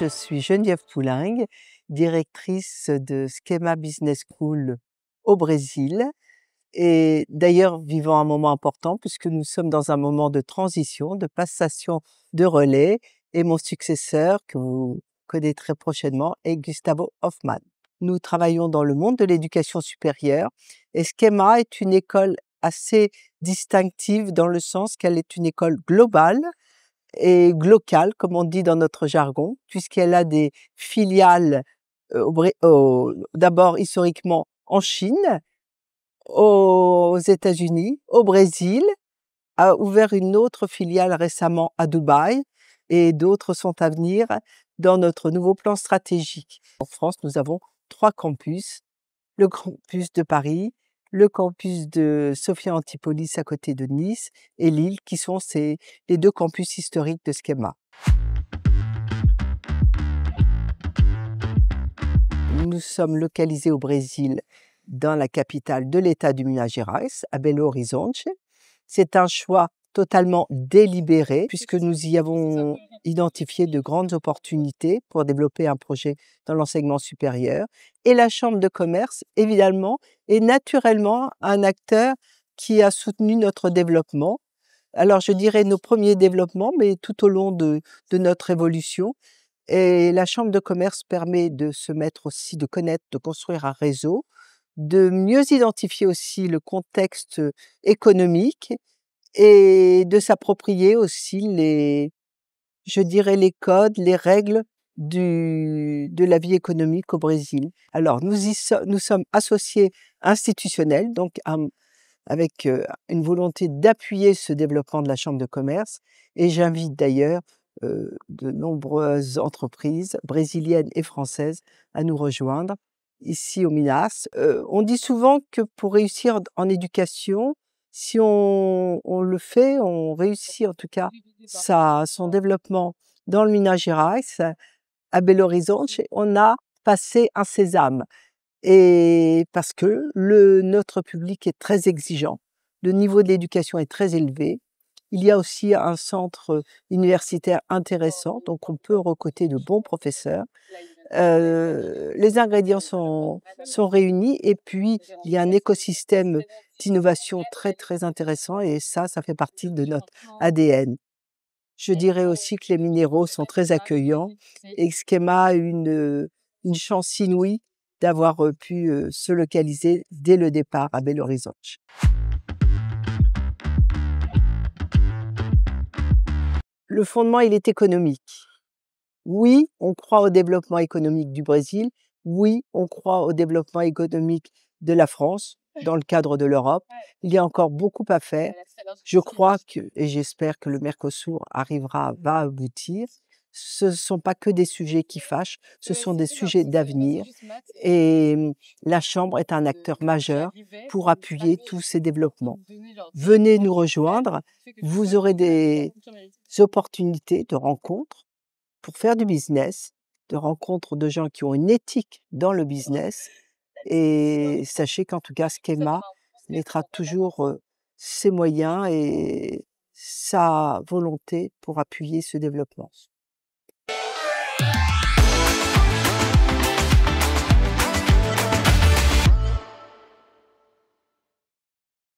je suis Geneviève Poulengue, directrice de Schema Business School au Brésil et d'ailleurs vivant un moment important puisque nous sommes dans un moment de transition, de passation de relais et mon successeur, que vous connaîtrez prochainement, est Gustavo Hoffmann. Nous travaillons dans le monde de l'éducation supérieure et Schema est une école assez distinctive dans le sens qu'elle est une école globale et locale, comme on dit dans notre jargon, puisqu'elle a des filiales d'abord historiquement en Chine, aux États-Unis, au Brésil, a ouvert une autre filiale récemment à Dubaï et d'autres sont à venir dans notre nouveau plan stratégique. En France, nous avons 3 campus, le campus de Paris, le campus de Sophia Antipolis à côté de Nice et Lille, qui sont les 2 campus historiques de Schema. Nous sommes localisés au Brésil, dans la capitale de l'État du Minas Gerais, à Belo Horizonte. C'est un choix totalement délibéré, puisque nous y avons identifié de grandes opportunités pour développer un projet dans l'enseignement supérieur. Et la Chambre de commerce, évidemment, est naturellement un acteur qui a soutenu notre développement. Alors, je dirais nos premiers développements, mais tout au long de notre évolution. Et la Chambre de commerce permet de se mettre aussi, de connaître, de construire un réseau, de mieux identifier aussi le contexte économique et de s'approprier aussi les codes, les règles de la vie économique au Brésil. Alors, nous sommes associés institutionnels, donc avec une volonté d'appuyer ce développement de la Chambre de commerce. Et j'invite d'ailleurs de nombreuses entreprises brésiliennes et françaises à nous rejoindre ici au Minas. On dit souvent que pour réussir en éducation, si on le fait, on réussit en tout cas son développement dans le Minas Gerais, à Belo Horizonte, on a passé un sésame. Et parce que notre public est très exigeant, le niveau de l'éducation est très élevé. Il y a aussi un centre universitaire intéressant, donc on peut recruter de bons professeurs. Les ingrédients sont réunis et puis il y a un écosystème d'innovation très très intéressant et ça fait partie de notre ADN. Je dirais aussi que les minéraux sont très accueillants et que Schema a une chance inouïe d'avoir pu se localiser dès le départ à Belo Horizonte. Le fondement, il est économique. Oui, on croit au développement économique du Brésil. Oui, on croit au développement économique de la France dans le cadre de l'Europe. Il y a encore beaucoup à faire. Je crois et j'espère que le Mercosur va aboutir. Ce ne sont pas que des sujets qui fâchent, ce sont des sujets d'avenir. Et la Chambre est un acteur majeur pour appuyer tous ces développements. Venez nous rejoindre, vous aurez des opportunités de rencontres pour faire du business, de rencontres de gens qui ont une éthique dans le business. Et sachez qu'en tout cas, Schema mettra toujours ses moyens et sa volonté pour appuyer ce développement.